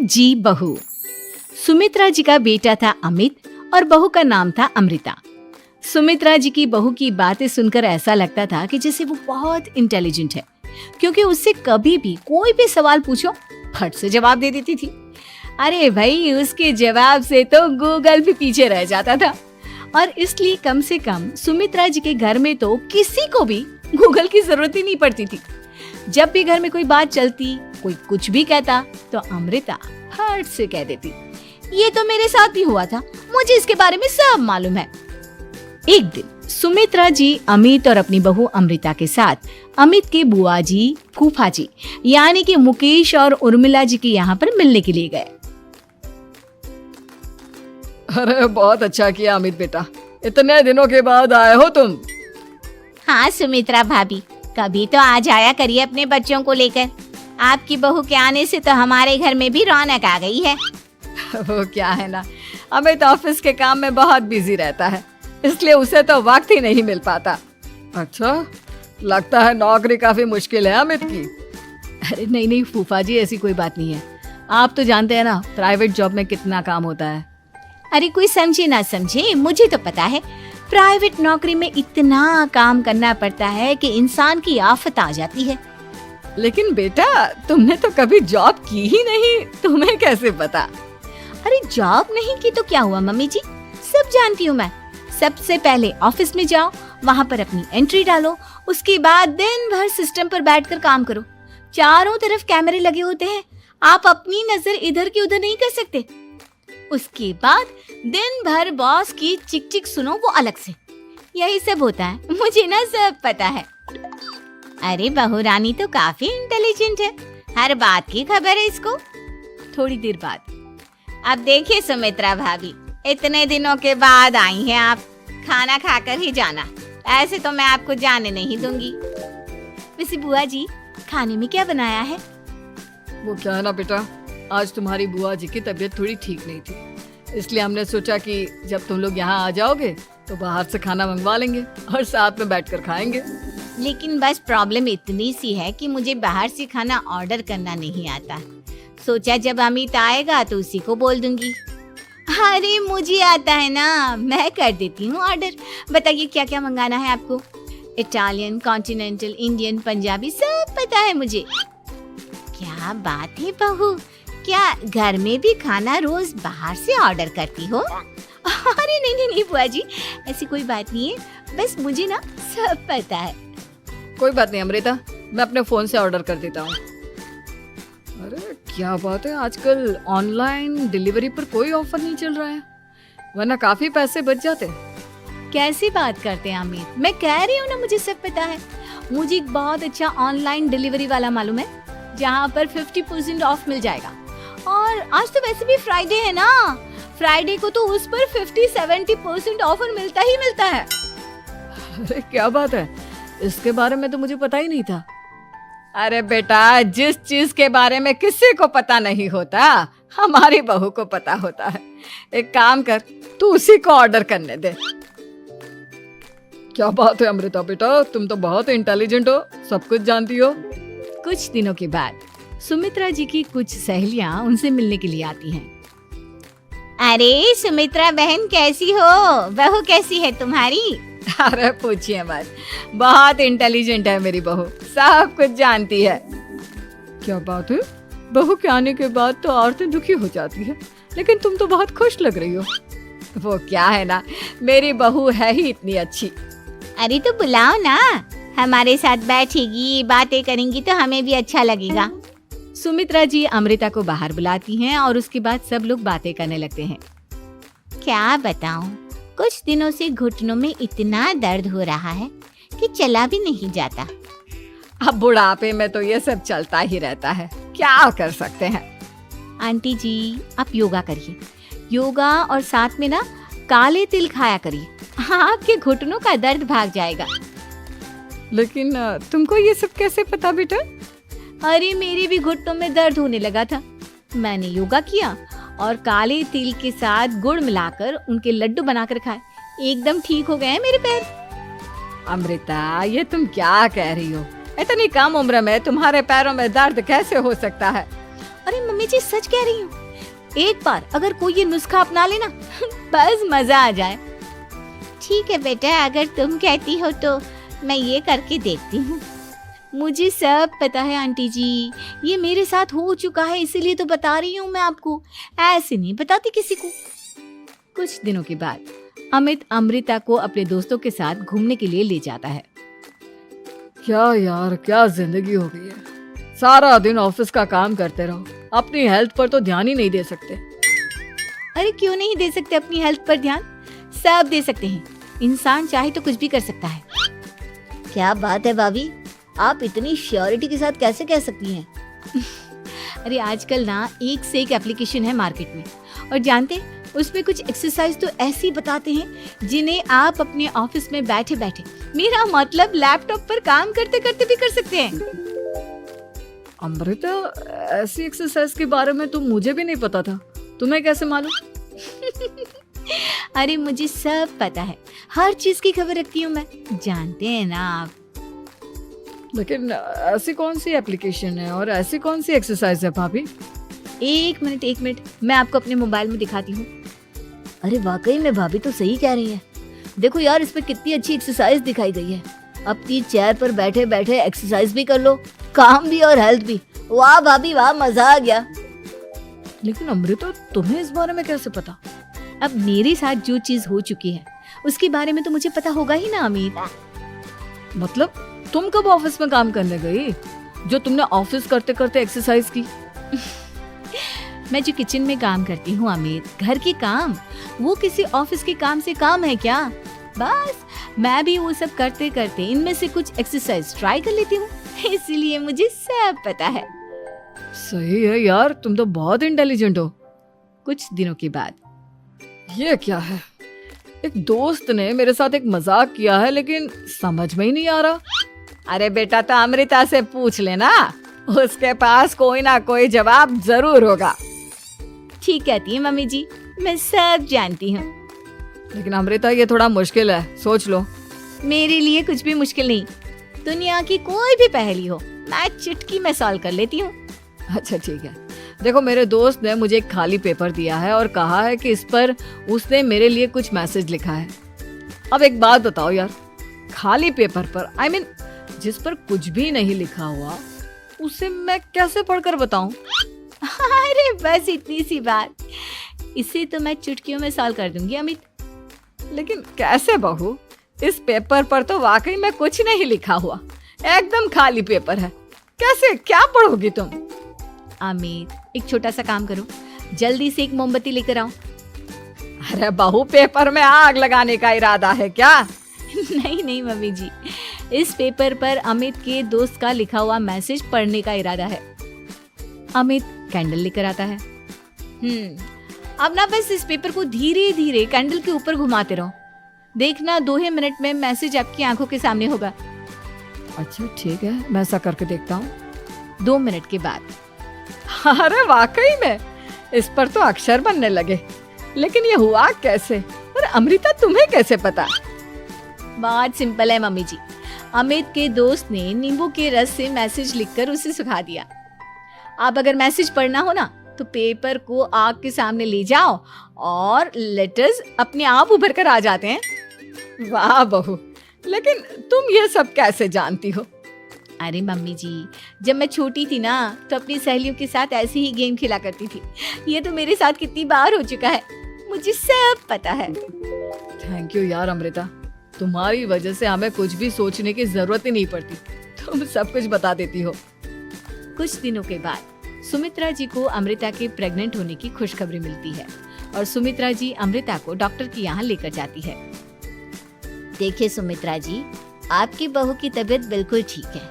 जी बहू। सुमित्रा जी का बेटा था अमित और बहू का नाम था अमृता। सुमित्रा जी की बहू की बातें सुनकर ऐसा लगता था कि जैसे वो बहुत इंटेलिजेंट है, क्योंकि उससे कभी भी कोई भी सवाल पूछो फट से जवाब दे देती थी। अरे भाई, उसके जवाब से तो गूगल भी पीछे रह जाता था। और इसलिए कम से कम सुमित्रा जी के घर में तो किसी को भी गूगल की जरूरत ही नहीं पड़ती थी। जब भी घर में कोई बात चलती, कोई कुछ भी कहता, तो अमृता फट से कह देती, ये तो मेरे साथ भी हुआ था, मुझे इसके बारे में सब मालूम है। एक दिन सुमित्रा जी अमित और अपनी बहू अमृता के साथ अमित के बुआ जी, फूफा जी यानी कि मुकेश और उर्मिला जी के यहाँ पर मिलने के लिए गए। अरे बहुत अच्छा किया अमित बेटा, इतने दिनों के बाद आए हो तुम। हाँ सुमित्रा भाभी, कभी तो आ जाया करिए अपने बच्चों को लेकर। आपकी बहू के आने से तो हमारे घर में भी रौनक आ गई है। वो क्या है ना, अमित ऑफिस के काम में बहुत बिजी रहता है, इसलिए उसे तो वक्त ही नहीं मिल पाता। अच्छा, लगता है नौकरी काफी मुश्किल है अमित की। अरे नहीं नहीं फूफा जी, ऐसी कोई बात नहीं है। आप तो जानते हैं ना प्राइवेट जॉब में कितना काम होता है। अरे कोई समझे ना समझे, मुझे तो पता है प्राइवेट नौकरी में इतना काम करना पड़ता है कि इंसान की आफत आ जाती है। लेकिन बेटा, तुमने तो कभी जॉब की ही नहीं, तुम्हें कैसे पता? अरे जॉब नहीं की तो क्या हुआ मम्मी जी, सब जानती हूँ मैं। सबसे पहले ऑफिस में जाओ, वहाँ पर अपनी एंट्री डालो, उसके बाद दिन भर सिस्टम पर बैठकर काम करो। चारों तरफ कैमरे लगे होते हैं, आप अपनी नजर इधर की उधर नहीं कर सकते। उसके बाद दिन भर बॉस की चिक चिक सुनो, वो अलग से। यही सब होता है, मुझे ना सब पता है। अरे बहू रानी तो काफी इंटेलिजेंट है, हर बात की खबर है इसको। थोड़ी देर बाद, अब देखिए सुमित्रा भाभी, इतने दिनों के बाद आई हैं आप, खाना खाकर ही जाना, ऐसे तो मैं आपको जाने नहीं दूंगी। वैसे बुआ जी, खाने में क्या बनाया है? वो क्या है ना बेटा, आज तुम्हारी बुआ जी की तबीयत थोड़ी ठीक नहीं थी, इसलिए हमने सोचा कि जब तुम लोग यहाँ आ जाओगे तो बाहर से खाना मंगवा लेंगे और साथ में बैठकर खाएंगे। लेकिन बस प्रॉब्लम इतनी सी है कि मुझे बाहर से खाना ऑर्डर करना नहीं आता। सोचा जब अमित आएगा तो उसी को बोल दूंगी। अरे मुझे आता है ना, मैं कर देती हूँ ऑर्डर। बताइए क्या क्या मंगाना है आपको? इटालियन, कॉन्टिनेंटल, इंडियन, पंजाबी, सब पता है मुझे। क्या बात है बहू, क्या घर में भी खाना रोज बाहर से ऑर्डर करती हो? अरे नहीं नहीं बुआ जी, ऐसी कोई बात नहीं है, बस मुझे ना सब पता है। कोई बात नहीं अमृता, मैं अपने फोन से ऑर्डर कर देता हूँ। अरे क्या बात है, आजकल ऑनलाइन डिलीवरी पर कोई ऑफर नहीं चल रहा है, वरना काफी पैसे बच जाते। कैसी बात करते हैं अमित, मैं कह रही हूँ ना मुझे सब पता है। मुझे एक बहुत अच्छा ऑनलाइन डिलीवरी वाला मालूम है, जहाँ पर 50% ऑफ मिल जाएगा। और आज तो वैसे भी फ्राइडे है ना, फ्राइडे को तो उस पर 50-70% ऑफर मिलता ही मिलता है। अरे क्या बात है, इसके बारे में तो मुझे पता ही नहीं था। अरे बेटा, जिस चीज के बारे में किसी को पता नहीं होता, हमारी बहू को पता होता है। एक काम कर, तू उसी को ऑर्डर करने दे। क्या बात है अमृता बेटा, तुम तो बहुत इंटेलिजेंट हो, सब कुछ जानती हो। कुछ दिनों के बाद सुमित्रा जी की कुछ सहेलियां उनसे मिलने के लिए आती हैं। अरे सुमित्रा बहन कैसी हो, बहू कैसी है तुम्हारी? अरे पूछिए मत, बहुत इंटेलिजेंट है मेरी बहू, सब कुछ जानती है। क्या बात है, बहू के आने के बाद तो औरतें दुखी हो जाती है, लेकिन तुम तो बहुत खुश लग रही हो। वो क्या है ना, मेरी बहू है ही इतनी अच्छी। अरे तो बुलाओ ना, हमारे साथ बैठेगी, बातें करेंगी तो हमें भी अच्छा लगेगा। सुमित्रा जी अमृता को बाहर बुलाती हैं और उसके बाद सब लोग बातें करने लगते हैं। क्या बताऊं, कुछ दिनों से घुटनों में इतना दर्द हो रहा है कि चला भी नहीं जाता। अब बुढ़ापे में तो ये सब चलता ही रहता है, क्या कर सकते हैं। आंटी जी, आप योगा करिए, योगा और साथ में ना काले तिल खाया करिए, आपके घुटनों का दर्द भाग जाएगा। लेकिन तुमको ये सब कैसे पता बेटा? अरे मेरे भी घुटनों में दर्द होने लगा था, मैंने योगा किया और काले तिल के साथ गुड़ मिलाकर उनके लड्डू बनाकर खाए, एकदम ठीक हो गए हैं मेरे पैर। अमृता, ये तुम क्या कह रही हो? इतनी कम उम्र में तुम्हारे पैरों में दर्द कैसे हो सकता है? अरे मम्मी जी सच कह रही हूँ, एक बार अगर कोई ये नुस्खा अपना लेना बस मजा आ जाए। ठीक है बेटा, अगर तुम कहती हो तो मैं ये करके देखती हूँ। मुझे सब पता है आंटी जी, ये मेरे साथ हो चुका है, इसीलिए तो बता रही हूँ मैं आपको, ऐसे नहीं बताती किसी को। कुछ दिनों के बाद अमित अमृता को अपने दोस्तों के साथ घूमने के लिए ले जाता है। क्या यार, क्या जिंदगी हो गई है। सारा दिन ऑफिस का काम करते रहो, अपनी हेल्थ पर तो ध्यान ही नहीं दे सकते। अरे क्यों नहीं दे सकते अपनी हेल्थ पर ध्यान, सब दे सकते हैं। इंसान चाहे तो कुछ भी कर सकता है। क्या बात है भाभी, आप इतनी श्योरिटी के साथ कैसे कह सकती हैं? अरे आजकल ना एक से एक एप्लीकेशन है मार्केट में, और जानते हैं उसमें कुछ एक्सरसाइज तो ऐसी बताते हैं जिन्हें आप अपने ऑफिस में बैठे बैठे, मेरा मतलब लैपटॉप पर काम करते करते भी कर सकते हैं। अमृता, ऐसी एक्सरसाइज के बारे में तो मुझे भी नहीं पता था, तुम्हें कैसे मालूम? अरे मुझे सब पता है, हर चीज की खबर रखती हूँ मैं, जानते हैं ना आप। लेकिन ऐसी कौन सी एप्लीकेशन है और ऐसी कौन सी एक्सरसाइज है भाभी? एक मिनट, मैं आपको अपने मोबाइल में दिखाती हूँ। अरे वाकई में भाभी तो सही कह रही हैं। देखो यार, इस पे कितनी अच्छी एक्सरसाइज दिखाई गई है। अपनी चेयर पर बैठे बैठे एक्सरसाइज भी कर लो, काम भी और हेल्थ भी। वाह भाभी वाह, मजा आ गया। लेकिन अमृता, तुम्हें इस बारे में कैसे पता? अब मेरे साथ जो चीज हो चुकी है उसके बारे में तो मुझे पता होगा ही ना अमित। मतलब तुम कब ऑफिस में काम करने गई जो तुमने ऑफिस करते करते एक्सरसाइज की? मैं जो किचन में काम करती हूँ अमित, घर के काम, वो किसी ऑफिस के काम से काम है क्या? बस मैं भी वो सब करते करते इनमें से कुछ एक्सरसाइज ट्राई कर लेती हूँ, इसीलिए मुझे सब पता है। सही है यार, तुम तो बहुत इंटेलिजेंट हो। कुछ दिनों के बाद, ये क्या है? एक दोस्त ने मेरे साथ एक मजाक किया है, लेकिन समझ में ही नहीं आ रहा। अरे बेटा, तो अमृता से पूछ लेना, उसके पास कोई ना कोई जवाब जरूर होगा। ठीक कहती है मम्मी जी, मैं सब जानती हूँ। लेकिन अमृता, ये थोड़ा मुश्किल है, सोच लो। मेरे लिए कुछ भी मुश्किल नहीं, दुनिया की कोई भी पहेली हो मैं चुटकी में सॉल्व कर लेती हूँ। अच्छा ठीक है, देखो मेरे दोस्त ने मुझे एक खाली पेपर दिया है और कहा है कि इस पर उसने मेरे लिए कुछ मैसेज लिखा है। अब एक बात बताओ यार, खाली पेपर पर, I mean, जिस पर कुछ भी नहीं लिखा हुआ, उसे मैं कैसे पढ़कर बताऊं? अरे बस इतनी सी बात, इसे तो मैं चुटकियों में सॉल्व कर दूंगी अमित। लेकिन कैसे बहू? इस पेपर पर तो वाकई में कुछ नहीं लिखा हुआ, एकदम खाली पेपर है, कैसे, क्या पढ़ोगी तुम? अमित, एक छोटा सा काम करो, जल्दी से एक मोमबत्ती लेकर आओ। अरे बहू, पेपर में आग लगाने का इरादा है क्या? नहीं मम्मी जी, इस पेपर पर अमित के दोस्त का लिखा हुआ मैसेज पढ़ने का इरादा है। अमित कैंडल लेकर आता है। अब ना बस इस पेपर को धीरे धीरे कैंडल के ऊपर घुमाते रहो, देखना 2 ही मिनट में मैसेज आपकी आंखों के सामने होगा। अच्छा ठीक है, मैं ऐसा करके देखता हूँ। 2 मिनट के बाद, अरे वाकई में इस पर तो अक्षर बनने लगे, लेकिन ये हुआ कैसे? और अमृता, तुम्हें कैसे पता? बहुत सिंपल है मम्मी जी, अमित के दोस्त ने नींबू के रस से मैसेज लिखकर उसे सुखा दिया। आप अगर मैसेज पढ़ना हो ना तो पेपर को आग के सामने ले जाओ और लेटर्स अपने आप उभर कर आ जाते हैं। वाह बहू, लेकिन तुम ये सब कैसे जानती हो? अरे मम्मी जी, जब मैं छोटी थी ना तो अपनी सहेलियों के साथ ऐसे ही गेम खेला करती थी। ये तो मेरे साथ कितनी बार हो चुका है, मुझे सब पता है। थैंक यू यार अमृता, तुम्हारी वजह से हमें कुछ भी सोचने की जरूरत ही नहीं पड़ती, तुम सब कुछ बता देती हो। कुछ दिनों के बाद सुमित्रा जी को अमृता के प्रेग्नेंट होने की खुशखबरी मिलती है और सुमित्रा जी अमृता को डॉक्टर के यहाँ लेकर जाती है। देखिए सुमित्रा जी, आपकी बहू की तबीयत बिल्कुल ठीक है,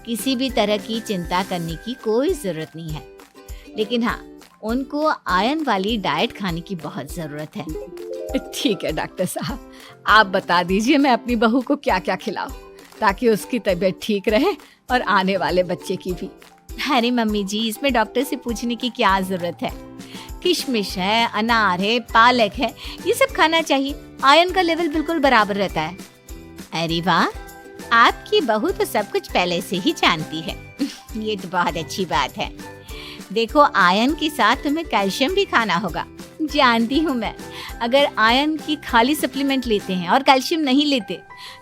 किसी भी तरह की चिंता करने की कोई जरूरत नहीं है, लेकिन हाँ, उनको आयरन वाली डाइट खाने की बहुत जरूरत है। ठीक है डॉक्टर साहब, आप बता दीजिए मैं अपनी बहू को क्या क्या खिलाऊं ताकि उसकी तबीयत ठीक रहे और आने वाले बच्चे की भी। अरे मम्मी जी, इसमें डॉक्टर से पूछने की क्या जरूरत है, किशमिश है, अनार है, पालक है, ये सब खाना चाहिए, आयरन का लेवल बिल्कुल बराबर रहता है। अरे वाह, आपकी बहू तो सब कुछ पहले से ही जानती है। ये तो बहुत अच्छी बात है। देखो, आयरन के साथ तुम्हें कैल्शियम भी खाना होगा। जानती हूँ मैं, अगर आयरन की खाली सप्लीमेंट लेते हैं और कैल्शियम नहीं लेते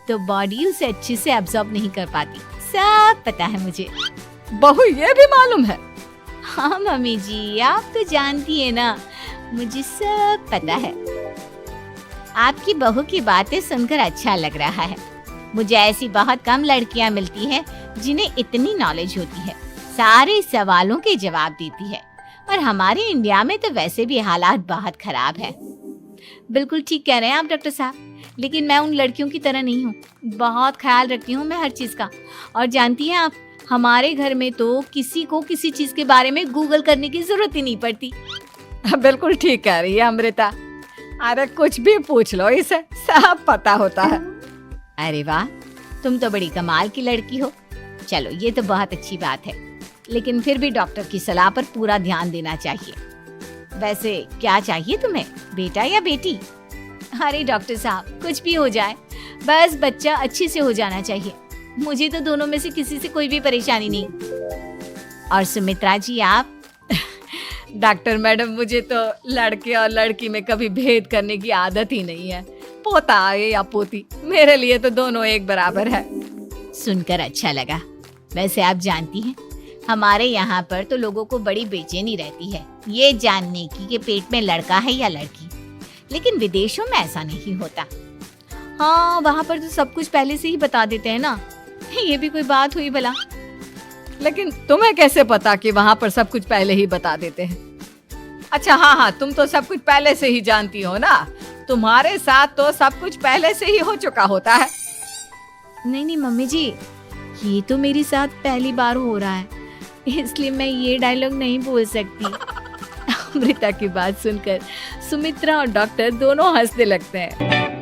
तो बॉडी उसे अच्छे से एब्जॉर्ब नहीं कर पाती। सब पता है मुझे। बहू ये भी मालूम है? हाँ मम्मी जी, आप तो जानती है ना, मुझे सब पता है। आपकी बहू की बातें सुनकर अच्छा लग रहा है। मुझे ऐसी बहुत कम लड़कियां मिलती हैं जिन्हें इतनी नॉलेज होती है, सारे सवालों के जवाब देती है। और हमारे इंडिया में तो वैसे भी हालात बहुत खराब है। बिल्कुल ठीक कह रहे हैं आप डॉक्टर साहब, लेकिन मैं उन लड़कियों की तरह नहीं हूँ। बहुत ख्याल रखती हूँ मैं हर चीज का। और जानती हैं आप, हमारे घर में तो किसी को किसी चीज के बारे में गूगल करने की जरूरत ही नहीं पड़ती। बिल्कुल ठीक कह रही है अमृता। अरे कुछ भी पूछ लो, इसे सब पता होता है। अरे वाह, तुम तो बड़ी कमाल की लड़की हो। चलो, ये तो बहुत अच्छी बात है, लेकिन फिर भी डॉक्टर की सलाह पर पूरा ध्यान देना चाहिए। वैसे क्या चाहिए तुम्हें, बेटा या बेटी? अरे डॉक्टर साहब, कुछ भी हो जाए, बस बच्चा अच्छे से हो जाना चाहिए। मुझे तो दोनों में से किसी से कोई भी परेशानी नहीं। और सुमित्रा जी, आप? डॉक्टर मैडम, मुझे तो लड़के और लड़की में कभी भेद करने की आदत ही नहीं है। पोता आए या पोती, मेरे लिए तो दोनों एक बराबर है। सुनकर अच्छा लगा। वैसे आप जानती हैं, हमारे यहाँ पर तो लोगों को बड़ी बेचैनी रहती है ये जानने की कि पेट में लड़का है या लड़की, लेकिन विदेशों में ऐसा नहीं होता। हाँ, वहाँ पर तो सब कुछ पहले से ही बता देते हैं ना। ये भी कोई बात हुई भला? लेकिन तुम्हें कैसे पता कि वहाँ पर सब कुछ पहले ही बता देते हैं? अच्छा हाँ, तुम तो सब कुछ पहले से ही जानती हो ना। तुम्हारे साथ तो सब कुछ पहले से ही हो चुका होता है। नहीं मम्मी जी, ये तो मेरे साथ पहली बार हो रहा है, इसलिए मैं ये डायलॉग नहीं बोल सकती। अमृता की बात सुनकर सुमित्रा और डॉक्टर दोनों हंसने लगते हैं।